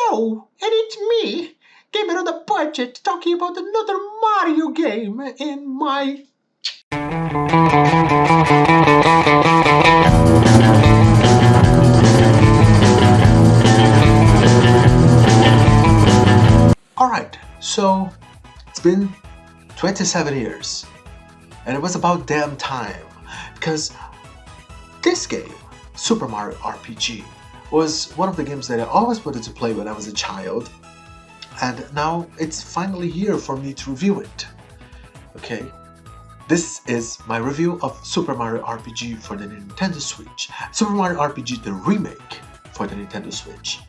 Hello, and it's me, Gamer on a Budget, talking about another Mario game in my... Alright, so it's been 27 years, and it was about damn time, because this game, Super Mario RPG, was one of the games that I always wanted to play when I was a child, and now it's finally here for me to review it. Okay, this is my review of Super Mario RPG for the Nintendo Switch. Super Mario RPG the Remake for the Nintendo Switch.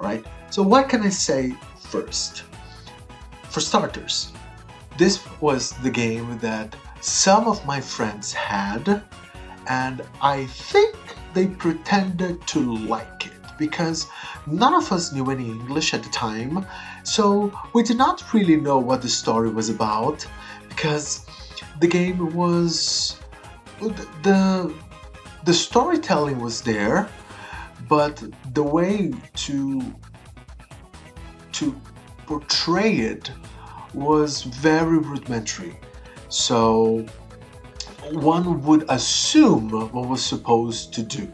Alright, so what can I say first? For starters, this was the game that some of my friends had, and I think they pretended to like it because none of us knew any English at the time, so we did not really know what the story was about, because the game was... the storytelling was there, but the way to portray it was very rudimentary. So one would assume what was supposed to do,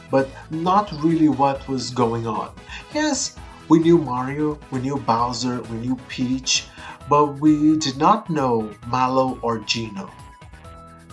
but not really what was going on. Yes, we knew Mario, we knew Bowser, we knew Peach, but we did not know Mallow or Geno.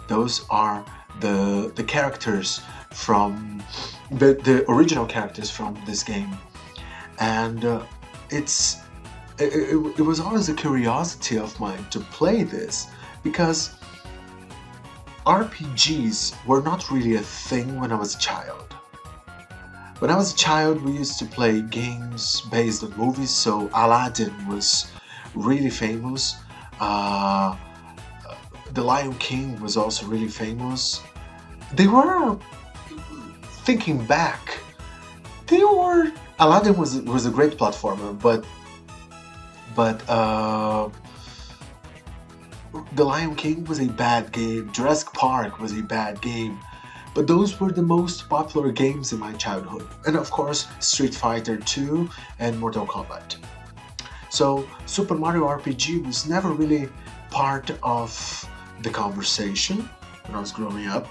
Those are the characters from the original characters from this game, and it was always a curiosity of mine to play this, because RPGs were not really a thing when I was a child. When I was a child, we used to play games based on movies, so Aladdin was really famous. The Lion King was also really famous. They were, thinking back, Aladdin was a great platformer, but The Lion King was a bad game, Jurassic Park was a bad game, but those were the most popular games in my childhood. And of course, Street Fighter 2 and Mortal Kombat. So Super Mario RPG was never really part of the conversation when I was growing up.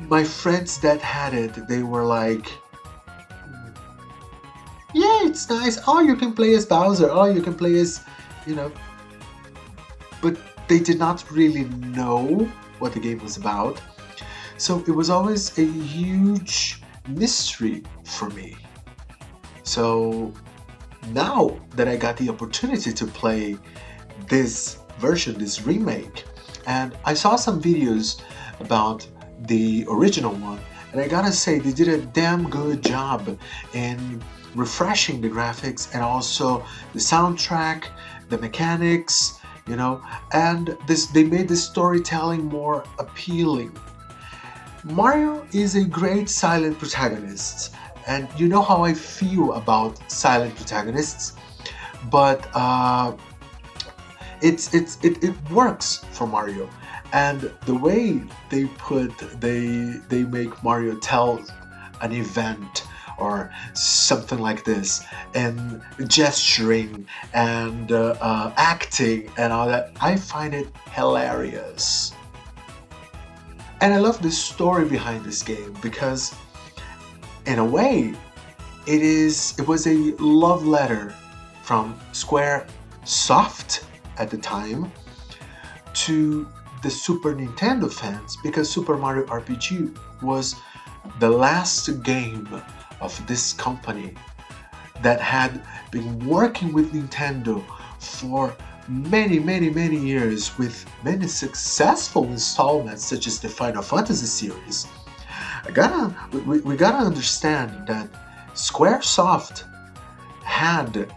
My friends that had it, they were like, yeah, it's nice, oh, you can play as Bowser, oh, you can play as, but they did not really know what the game was about. So it was always a huge mystery for me. So now that I got the opportunity to play this version, this remake, and I saw some videos about the original one, and I gotta say they did a damn good job in refreshing the graphics and also the soundtrack, the mechanics, and they made the storytelling more appealing. Mario is a great silent protagonist, and you know how I feel about silent protagonists, but it works for Mario, and the way they make Mario tell an event or something like this, and gesturing and acting and all that, I find it hilarious. And I love the story behind this game because, in a way, it was a love letter from Squaresoft at the time to the Super Nintendo fans, because Super Mario RPG was the last game of this company that had been working with Nintendo for many years, with many successful installments such as the Final Fantasy series. We gotta understand that Squaresoft had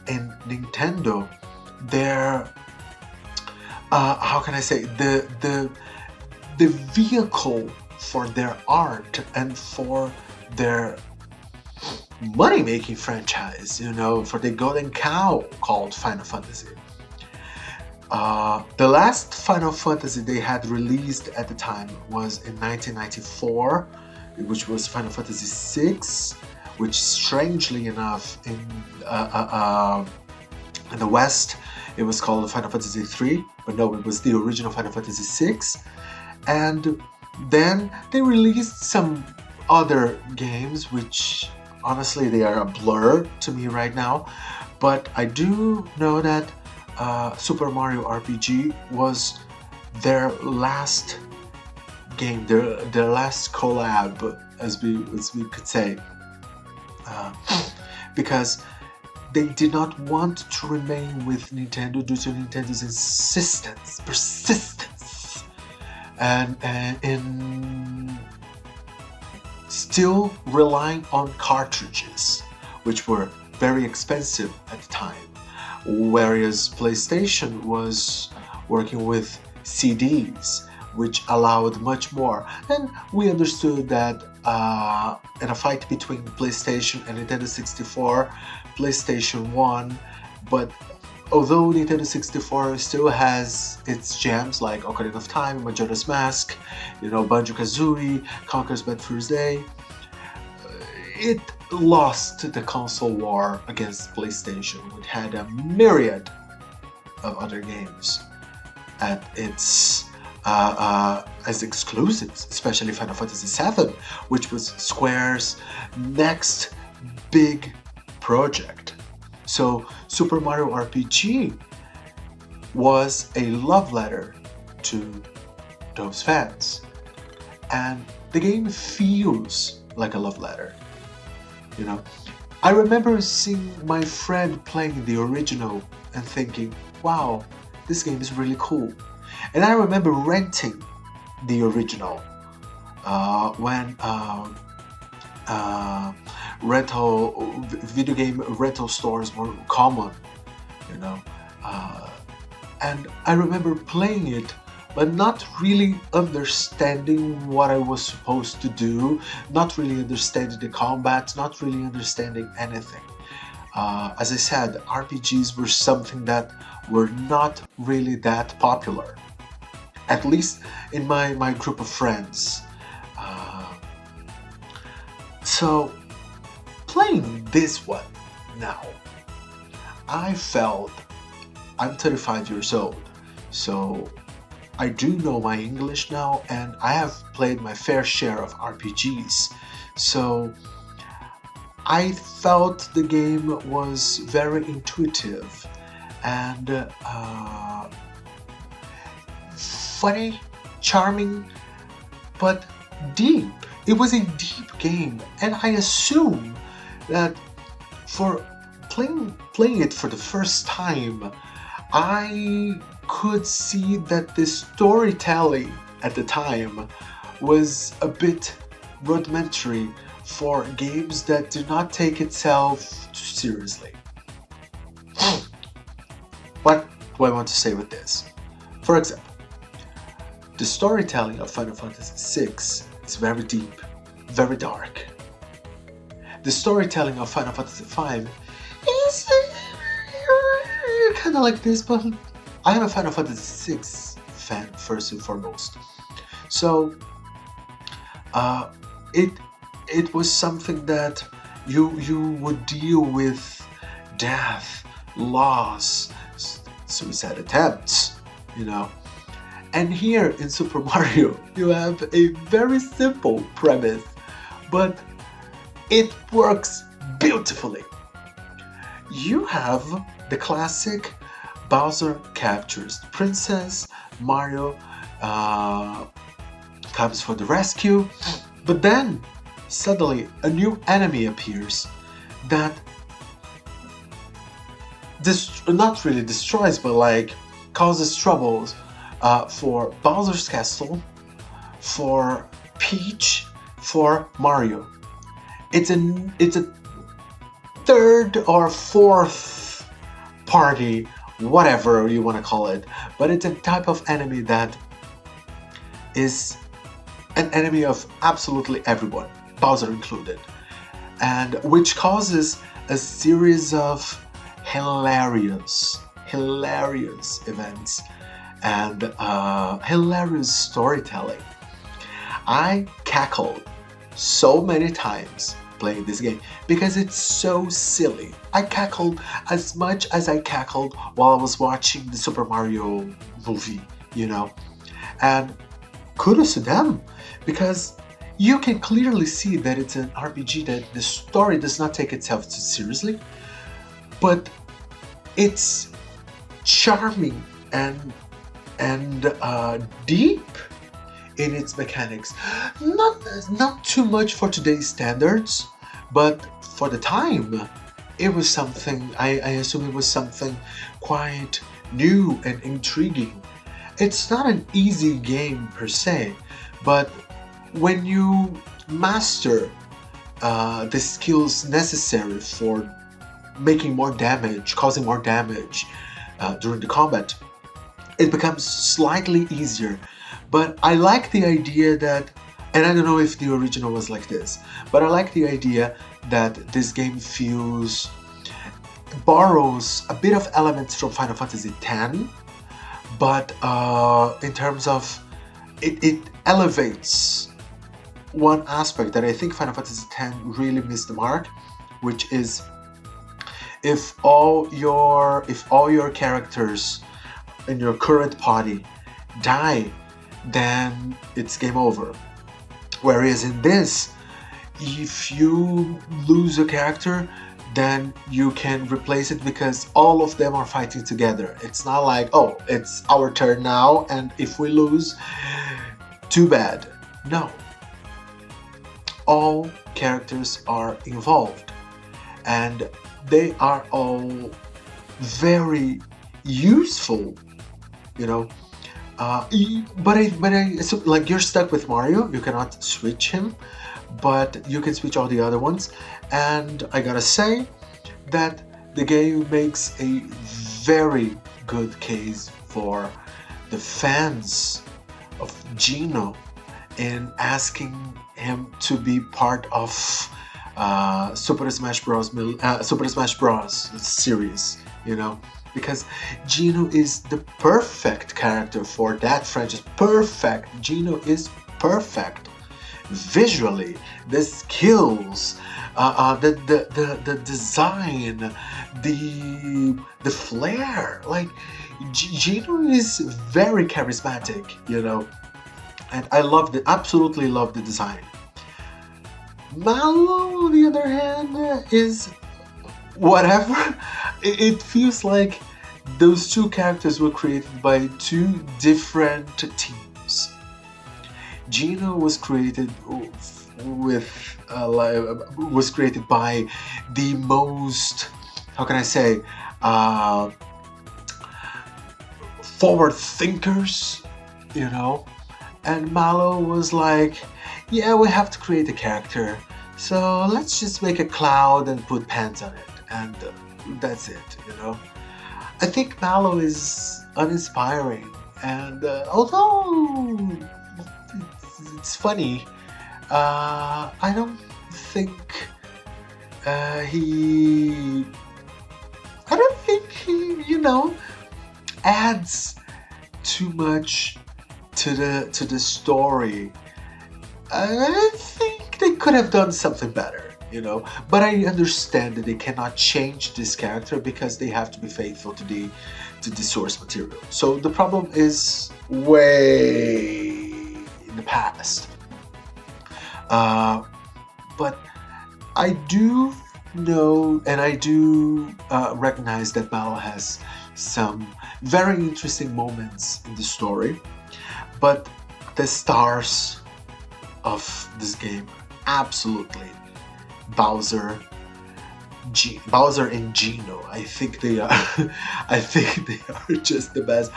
in Nintendo their how can I say, the vehicle for their art and for their money-making franchise, for the golden cow called Final Fantasy. The last Final Fantasy they had released at the time was in 1994, which was Final Fantasy VI, which strangely enough in the West it was called Final Fantasy III, but no, it was the original Final Fantasy VI. And then they released some other games, which honestly they are a blur to me right now. But I do know that Super Mario RPG was their last game, their last collab, as we could say, because they did not want to remain with Nintendo due to Nintendo's persistence, and in still relying on cartridges, which were very expensive at the time, whereas PlayStation was working with CDs, which allowed much more. And we understood that in a fight between PlayStation and Nintendo 64, PlayStation won, but although Nintendo 64 still has its gems like Ocarina of Time, Majora's Mask, Banjo-Kazooie, Conker's Bad Fur Day, it lost the console war against PlayStation, which had a myriad of other games at its as exclusives, especially Final Fantasy VII, which was Square's next big project. So Super Mario RPG was a love letter to those fans, and the game feels like a love letter. I remember seeing my friend playing the original and thinking, wow, this game is really cool. And I remember renting the original when video game rental stores were common, and I remember playing it, but not really understanding what I was supposed to do, not really understanding the combat, not really understanding anything. As I said, RPGs were something that were not really that popular, at least in my group of friends. So playing this one now, I felt I'm 35 years old, so I do know my English now, and I have played my fair share of RPGs. So I felt the game was very intuitive and funny, charming, but deep. It was a deep game, and I assume that for playing it for the first time, I could see that the storytelling at the time was a bit rudimentary for games that do not take itself too seriously. What do I want to say with this? For example, the storytelling of Final Fantasy VI is very deep, very dark. The storytelling of Final Fantasy V is kind of like this, but I am a Final Fantasy VI fan first and foremost. So it was something that you would deal with death, loss, suicide attempts, And here in Super Mario, you have a very simple premise, but it works beautifully. You have the classic Bowser captures the princess, Mario comes for the rescue, but then suddenly a new enemy appears that not really destroys, but causes troubles for Bowser's Castle, for Peach, for Mario. It's a third or fourth party, whatever you want to call it, but it's a type of enemy that is an enemy of absolutely everyone, Bowser included, and which causes a series of hilarious events and hilarious storytelling. I cackled so many times playing this game because it's so silly. I cackled as much as I cackled while I was watching the Super Mario movie, you know. And kudos to them because you can clearly see that it's an RPG that the story does not take itself too seriously, but it's charming and deep in its mechanics. Not too much for today's standards, but for the time, it was something. I assume it was something quite new and intriguing. It's not an easy game per se, but when you master the skills necessary for making more damage, causing more damage during the combat, it becomes slightly easier. But I like the idea that, and I don't know if the original was like this, but I like the idea that this game borrows a bit of elements from Final Fantasy X, but in terms of it elevates one aspect that I think Final Fantasy X really missed the mark, which is if all your characters in your current party die, then it's game over. Whereas in this, if you lose a character, then you can replace it because all of them are fighting together. It's not like, oh, it's our turn now, and if we lose, too bad. No. All characters are involved, and they are all very useful, you know. So, like, you're stuck with Mario, you cannot switch him, but you can switch all the other ones. And I gotta say that the game makes a very good case for the fans of Geno in asking him to be part of Super Smash Bros. Series, you know. Because Geno is the perfect character for that franchise. Perfect. Geno is perfect. Visually, the skills, the design, the flair. Like, Geno is very charismatic, you know. And I absolutely love the design. Mallow, on the other hand, is whatever. It feels like those two characters were created by two different teams. Geno was created was created by the most, how can I say, forward thinkers, you know. And Mallow was like, yeah, we have to create a character, so let's just make a cloud and put pants on it, and that's it, you know. I think Mallow is uninspiring, and although it's funny, I don't think he, you know, adds too much to the story. I think they could have done something better, you know. But I understand that they cannot change this character because they have to be faithful to the source material. So the problem is way in the past. But I do know, and I do recognize that Mallow has some very interesting moments in the story. But the stars of this game, absolutely, Bowser and Geno. I think they are. I think they are just the best.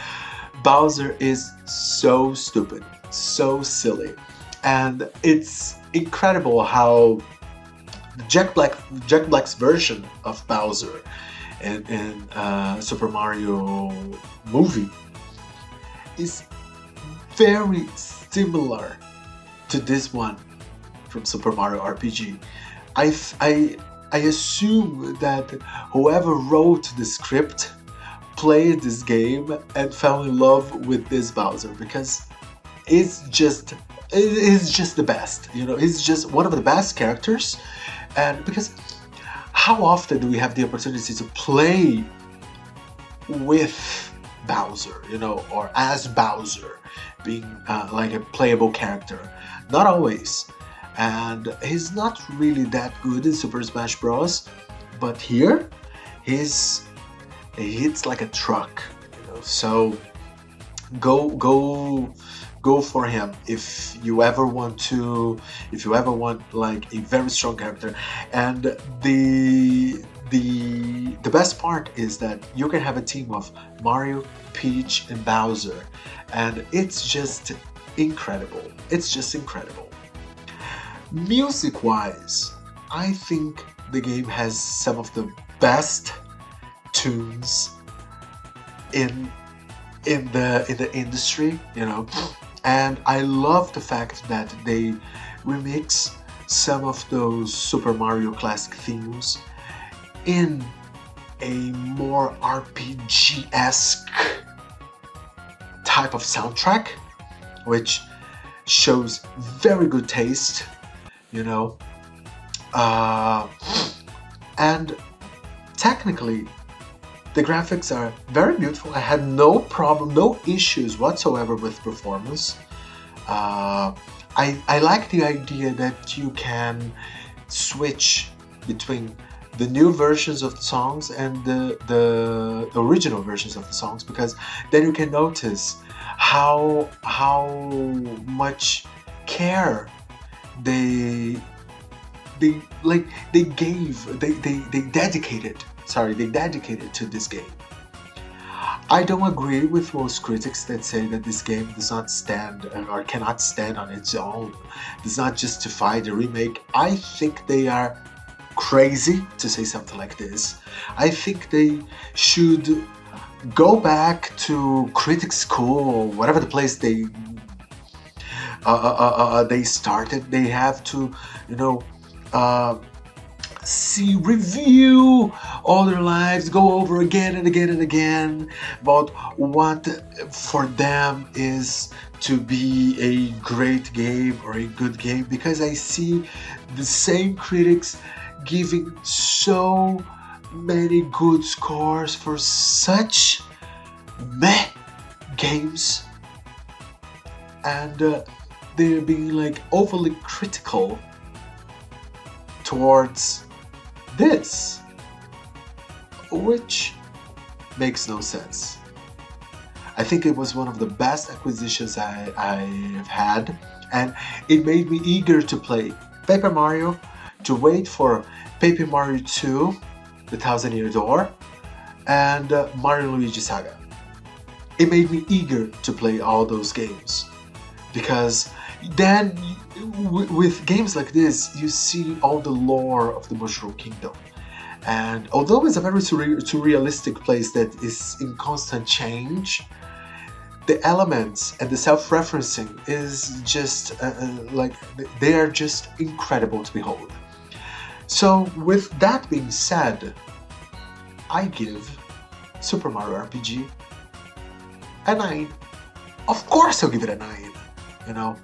Bowser is so stupid, so silly, and it's incredible how Jack Black's version of Bowser in Super Mario movie is very similar to this one from Super Mario RPG. I assume that whoever wrote the script played this game and fell in love with this Bowser because it's just he's just the best. You know, he's just one of the best characters, and because how often do we have the opportunity to play with Bowser, you know, or as Bowser, being like a playable character? Not always, and he's not really that good in Super Smash Bros. But here, he hits like a truck, you know. So go for him if you ever want like a very strong character. And the best part is that you can have a team of Mario, Peach, and Bowser, and it's just incredible. It's just incredible. Music wise, I think the game has some of the best tunes in the industry, you know. And I love the fact that they remix some of those Super Mario Classic themes in a more RPG-esque type of soundtrack, which shows very good taste, you know. And technically, the graphics are very beautiful. I had no problem, no issues whatsoever with performance. I like the idea that you can switch between the new versions of the songs and the original versions of the songs, because then you can notice how much care they dedicated to this game. I don't agree with most critics that say that this game does not stand or cannot stand on its own, does not justify the remake. I think they are crazy to say something like this. I think they should go back to critic school or whatever the place they started. They have to, you know, review all their lives, go over again and again and again about what for them is to be a great game or a good game, because I see the same critics giving so many good scores for such meh games, and they're being like overly critical towards this, which makes no sense. I think it was one of the best acquisitions I've had, and it made me eager to play Paper Mario, to wait for Paper Mario 2, The Thousand Year Door, and Mario and Luigi Saga. It made me eager to play all those games, because then with games like this, you see all the lore of the Mushroom Kingdom. And although it's a very surrealistic place that is in constant change, the elements and the self-referencing is just like, they are just incredible to behold. So with that being said, I give Super Mario RPG a 9. Of course I'll give it a 9, you know.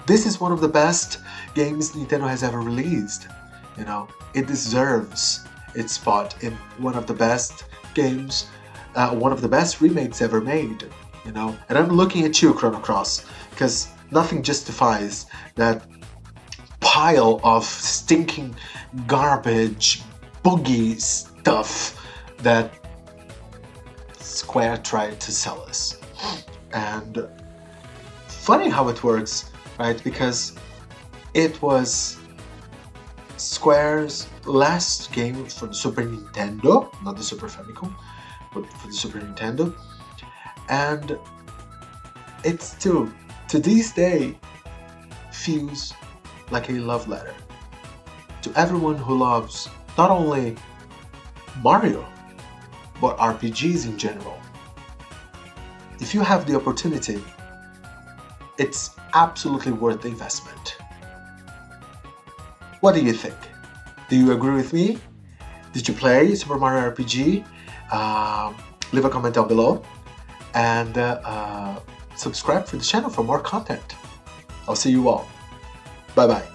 This is one of the best games Nintendo has ever released. You know, it deserves its spot in one of the best games, one of the best remakes ever made. You know, and I'm looking at you, Chrono Cross, because nothing justifies that pile of stinking garbage, boogie stuff that Square tried to sell us. And funny how it works, right? Because it was Square's last game for the Super Nintendo, not the Super Famicom, but for the Super Nintendo. And it still, to this day, feels like a love letter to everyone who loves not only Mario, but RPGs in general. If you have the opportunity, it's absolutely worth the investment. What do you think? Do you agree with me? Did you play Super Mario RPG? Leave a comment down below, and subscribe for the channel for more content. I'll see you all. Bye bye.